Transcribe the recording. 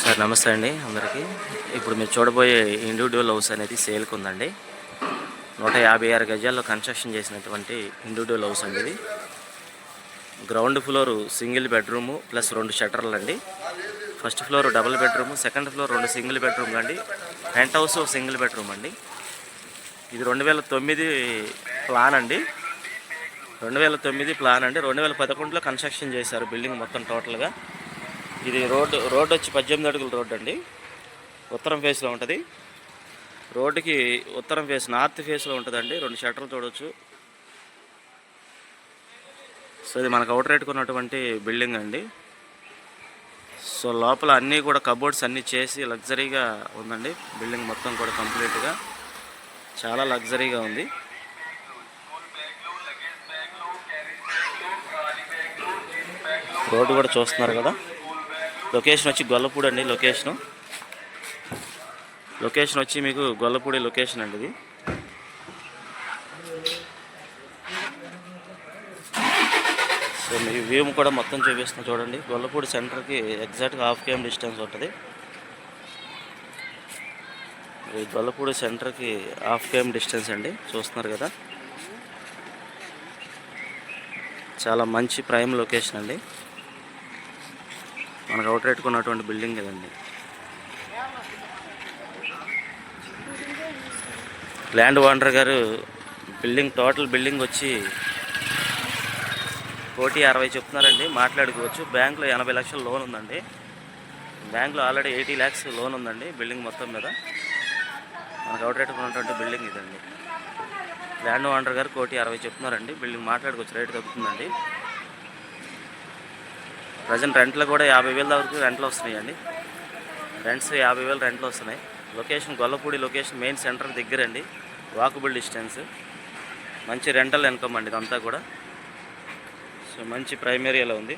Sir నమస్తే అండి అందరికీ. ఇప్పుడు మీరు చూడబోయే ఇండివిడ్యువల్ హౌస్ అనేది సేల్కి ఉందండి. 156 గజాల్లో కన్స్ట్రక్షన్ చేసినటువంటి ఇండివిడ్యువల్ హౌస్ అండి ఇది. Ground floor single bedroom plus 2 షట్టర్లు అండి. First floor double bedroom, second floor 2 single బెడ్రూమ్లు అండి. పెంట్ హౌస్ సింగిల్ బెడ్రూమ్ అండి. ఇది 2009 ప్లాన్ అండి. 2009 ప్లాన్ అండి. 2011లో కన్స్ట్రక్షన్ చేశారు బిల్డింగ్ మొత్తం టోటల్గా. ఇది రోడ్డు వచ్చి 18 అడుగుల రోడ్డు అండి. ఉత్తరం ఫేస్లో ఉంటుంది. రోడ్డుకి ఉత్తరం ఫేస్ నార్త్ ఫేస్లో ఉంటుందండి. 2 షట్టర్లు చూడవచ్చు. సో ఇది మనకు అవుట్ రేట్కి ఉన్నటువంటి బిల్డింగ్ అండి. సో లోపల అన్నీ కూడా కబోర్డ్స్ అన్నీ చేసి లగ్జరీగా ఉందండి. బిల్డింగ్ మొత్తం కూడా కంప్లీట్గా చాలా లగ్జరీగా ఉంది. రోడ్డు కూడా చూస్తున్నారు కదా. లొకేషన్ వచ్చి గొల్లపూడి అండి. లొకేషన్ వచ్చి మీకు గొల్లపూడి లొకేషన్ అండి ఇది. సో మీ వ్యూ కూడా మొత్తం చూపిస్తున్నాం చూడండి. గొల్లపూడి సెంటర్కి ఎగ్జాక్ట్గా 1/2 km డిస్టెన్స్ ఉంటుంది. ఈ గొల్లపూడి సెంటర్కి 1/2 km డిస్టెన్స్ అండి. చూస్తున్నారు కదా, చాలా మంచి ప్రైమ్ లొకేషన్ అండి. మనకు అవుట్ రేట్కి ఉన్నటువంటి బిల్డింగ్ ఇదండి. ల్యాండ్ ఓనర్ గారు టోటల్ బిల్డింగ్ వచ్చి 1,60,00,000 చెప్తున్నారండి. మాట్లాడుకోవచ్చు. బ్యాంకులో 80 లక్షల లోన్ ఉందండి. బ్యాంకులో ఆల్రెడీ 80 lakhs లోన్ ఉందండి బిల్డింగ్ మొత్తం మీద. మనకు అవుట్ రేట్కి ఉన్నటువంటి బిల్డింగ్ ఇదండి. ల్యాండ్ ఓనర్ గారు 1,60,00,000 చెప్తున్నారండి. బిల్డింగ్ మాట్లాడుకోవచ్చు, రేటు తగ్గుతుందండి. ప్రజెంట్ రెంట్లు కూడా 50,000 వరకు రెంట్లు వస్తున్నాయండి. రెంట్స్ 50,000 రెంట్లు వస్తున్నాయి. Location Gollapudi location main centre దగ్గర అండి. Walkable distance. మంచి రెంటల్ ఇన్కమ్ అండి ఇదంతా కూడా. సో మంచి ప్రైమ్ ఏరియాలో ఉంది.